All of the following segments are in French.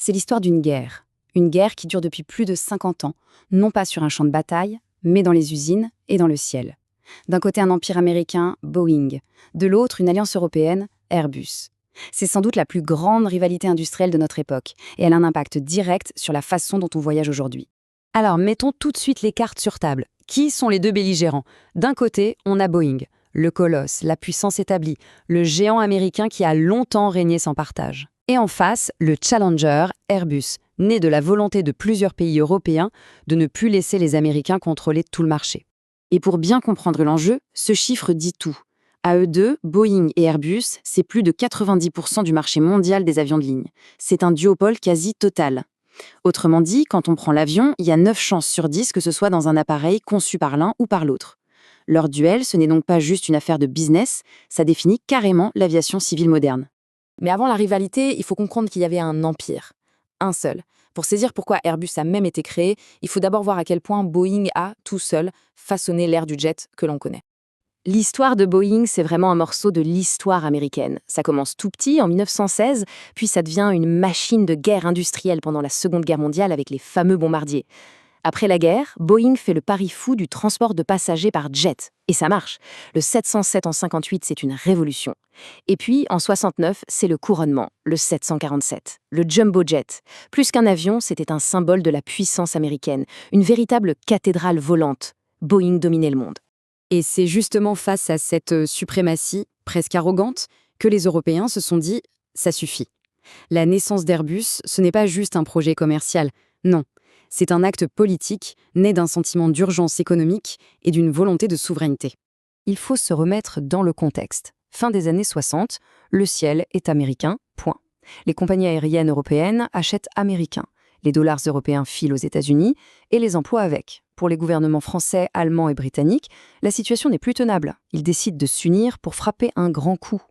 C'est l'histoire d'une guerre. Une guerre qui dure depuis plus de 50 ans, non pas sur un champ de bataille, mais dans les usines et dans le ciel. D'un côté un empire américain, Boeing. De l'autre une alliance européenne, Airbus. C'est sans doute la plus grande rivalité industrielle de notre époque, et elle a un impact direct sur la façon dont on voyage aujourd'hui. Alors mettons tout de suite les cartes sur table. Qui sont les deux belligérants? D'un côté, on a Boeing, le colosse, la puissance établie, le géant américain qui a longtemps régné sans partage. Et en face, le challenger, Airbus, né de la volonté de plusieurs pays européens de ne plus laisser les Américains contrôler tout le marché. Et pour bien comprendre l'enjeu, ce chiffre dit tout. À eux deux, Boeing et Airbus, c'est plus de 90% du marché mondial des avions de ligne. C'est un duopole quasi total. Autrement dit, quand on prend l'avion, il y a 9 chances sur 10 que ce soit dans un appareil conçu par l'un ou par l'autre. Leur duel, ce n'est donc pas juste une affaire de business, ça définit carrément l'aviation civile moderne. Mais avant la rivalité, il faut comprendre qu'il y avait un empire. Un seul. Pour saisir pourquoi Airbus a même été créé, il faut d'abord voir à quel point Boeing a, tout seul, façonné l'ère du jet que l'on connaît. L'histoire de Boeing, c'est vraiment un morceau de l'histoire américaine. Ça commence tout petit, en 1916, puis ça devient une machine de guerre industrielle pendant la Seconde Guerre mondiale avec les fameux bombardiers. Après la guerre, Boeing fait le pari fou du transport de passagers par jet. Et ça marche. Le 707 en 58, c'est une révolution. Et puis, en 69, c'est le couronnement, le 747, le jumbo jet. Plus qu'un avion, c'était un symbole de la puissance américaine, une véritable cathédrale volante. Boeing dominait le monde. Et c'est justement face à cette suprématie, presque arrogante, que les Européens se sont dit « ça suffit ». La naissance d'Airbus, ce n'est pas juste un projet commercial, non. C'est un acte politique, né d'un sentiment d'urgence économique et d'une volonté de souveraineté. Il faut se remettre dans le contexte. Fin des années 60, le ciel est américain, point. Les compagnies aériennes européennes achètent américain. Les dollars européens filent aux États-Unis et les emplois avec. Pour les gouvernements français, allemands et britanniques, la situation n'est plus tenable. Ils décident de s'unir pour frapper un grand coup.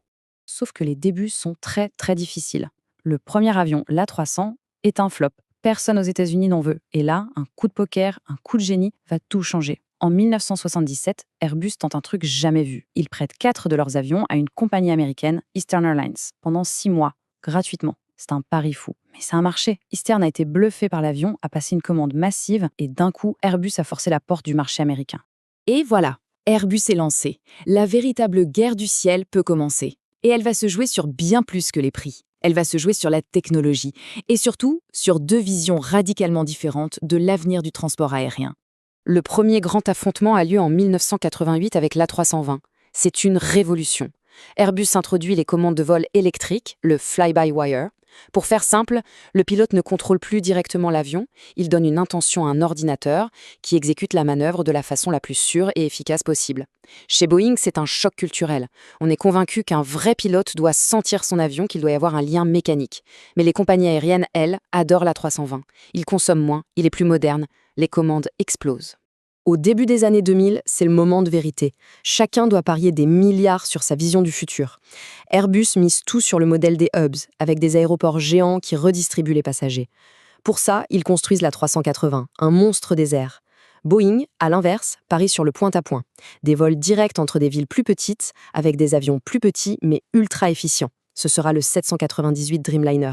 Sauf que les débuts sont très difficiles. Le premier avion, l'A300, est un flop. Personne aux États-Unis n'en veut. Et là, un coup de poker, un coup de génie va tout changer. En 1977, Airbus tente un truc jamais vu. Ils prêtent 4 de leurs avions à une compagnie américaine, Eastern Airlines, pendant 6 mois, gratuitement. C'est un pari fou. Mais ça a marché. Eastern a été bluffé par l'avion, a passé une commande massive et d'un coup, Airbus a forcé la porte du marché américain. Et voilà, Airbus est lancé. La véritable guerre du ciel peut commencer. Et elle va se jouer sur bien plus que les prix. Elle va se jouer sur la technologie et surtout sur 2 visions radicalement différentes de l'avenir du transport aérien. Le premier grand affrontement a lieu en 1988 avec l'A320. C'est une révolution. Airbus introduit les commandes de vol électriques, le fly-by-wire. Pour faire simple, le pilote ne contrôle plus directement l'avion, il donne une intention à un ordinateur qui exécute la manœuvre de la façon la plus sûre et efficace possible. Chez Boeing, c'est un choc culturel. On est convaincu qu'un vrai pilote doit sentir son avion, qu'il doit y avoir un lien mécanique. Mais les compagnies aériennes, elles, adorent l'A320. Il consomme moins, il est plus moderne, les commandes explosent. Au début des années 2000, c'est le moment de vérité. Chacun doit parier des milliards sur sa vision du futur. Airbus mise tout sur le modèle des hubs, avec des aéroports géants qui redistribuent les passagers. Pour ça, ils construisent l'A380, un monstre des airs. Boeing, à l'inverse, parie sur le point-à-point. Des vols directs entre des villes plus petites, avec des avions plus petits mais ultra efficients. Ce sera le 798 Dreamliner.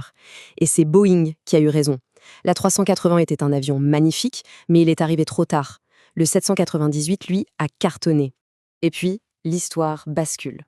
Et c'est Boeing qui a eu raison. L'A380 était un avion magnifique, mais il est arrivé trop tard. Le 798, lui, a cartonné. Et puis, l'histoire bascule.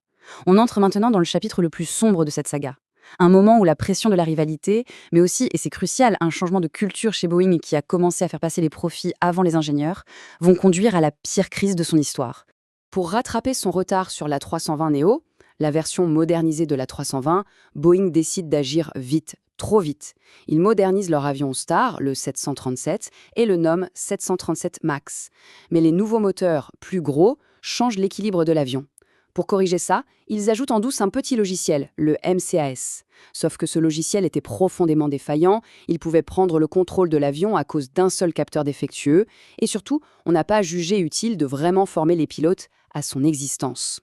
On entre maintenant dans le chapitre le plus sombre de cette saga. Un moment où la pression de la rivalité, mais aussi, et c'est crucial, un changement de culture chez Boeing qui a commencé à faire passer les profits avant les ingénieurs, vont conduire à la pire crise de son histoire. Pour rattraper son retard sur la 320 Neo, la version modernisée de la 320, Boeing décide d'agir vite, trop vite. Ils modernisent leur avion Star, le 737, et le nomment 737 MAX. Mais les nouveaux moteurs, plus gros, changent l'équilibre de l'avion. Pour corriger ça, ils ajoutent en douce un petit logiciel, le MCAS. Sauf que ce logiciel était profondément défaillant, il pouvait prendre le contrôle de l'avion à cause d'un seul capteur défectueux, et surtout, on n'a pas jugé utile de vraiment former les pilotes à son existence.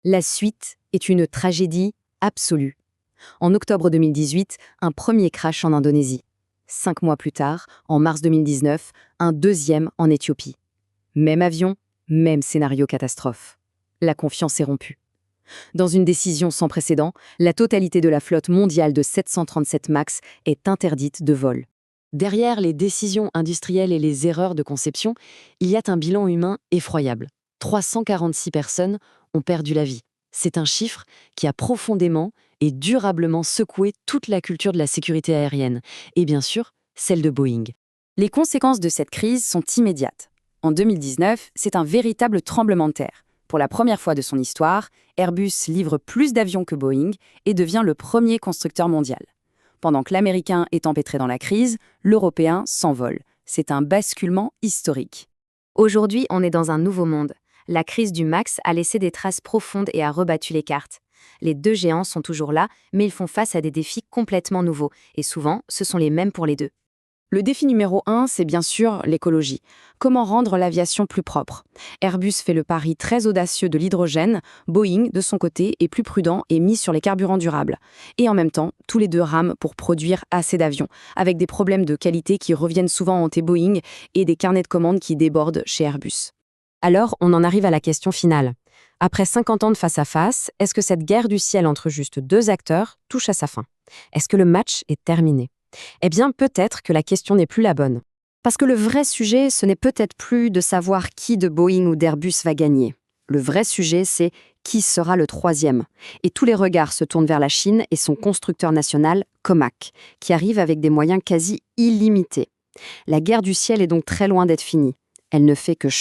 La suite est une tragédie absolue. En octobre 2018, un premier crash en Indonésie. 5 mois plus tard, en mars 2019, un deuxième en Éthiopie. Même avion, même scénario catastrophe. La confiance est rompue. Dans une décision sans précédent, la totalité de la flotte mondiale de 737 MAX est interdite de vol. Derrière les décisions industrielles et les erreurs de conception, il y a un bilan humain effroyable. 346 personnes ont perdu la vie. C'est un chiffre qui a profondément et durablement secoué toute la culture de la sécurité aérienne, et bien sûr, celle de Boeing. Les conséquences de cette crise sont immédiates. En 2019, c'est un véritable tremblement de terre. Pour la première fois de son histoire, Airbus livre plus d'avions que Boeing et devient le premier constructeur mondial. Pendant que l'Américain est empêtré dans la crise, l'Européen s'envole. C'est un basculement historique. Aujourd'hui, on est dans un nouveau monde. La crise du MAX a laissé des traces profondes et a rebattu les cartes. Les deux géants sont toujours là, mais ils font face à des défis complètement nouveaux. Et souvent, ce sont les mêmes pour les deux. Le défi numéro 1, c'est bien sûr l'écologie. Comment rendre l'aviation plus propre? Airbus fait le pari très audacieux de l'hydrogène, Boeing, de son côté, est plus prudent et mise sur les carburants durables. Et en même temps, tous les deux rament pour produire assez d'avions, avec des problèmes de qualité qui reviennent souvent hanter Boeing et des carnets de commandes qui débordent chez Airbus. Alors, on en arrive à la question finale. Après 50 ans de face-à-face, est-ce que cette guerre du ciel entre juste deux acteurs touche à sa fin? Est-ce que le match est terminé? Eh bien, peut-être que la question n'est plus la bonne. Parce que le vrai sujet, ce n'est peut-être plus de savoir qui de Boeing ou d'Airbus va gagner. Le vrai sujet, c'est qui sera le troisième. Et tous les regards se tournent vers la Chine et son constructeur national, Comac, qui arrive avec des moyens quasi illimités. La guerre du ciel est donc très loin d'être finie. Elle ne fait que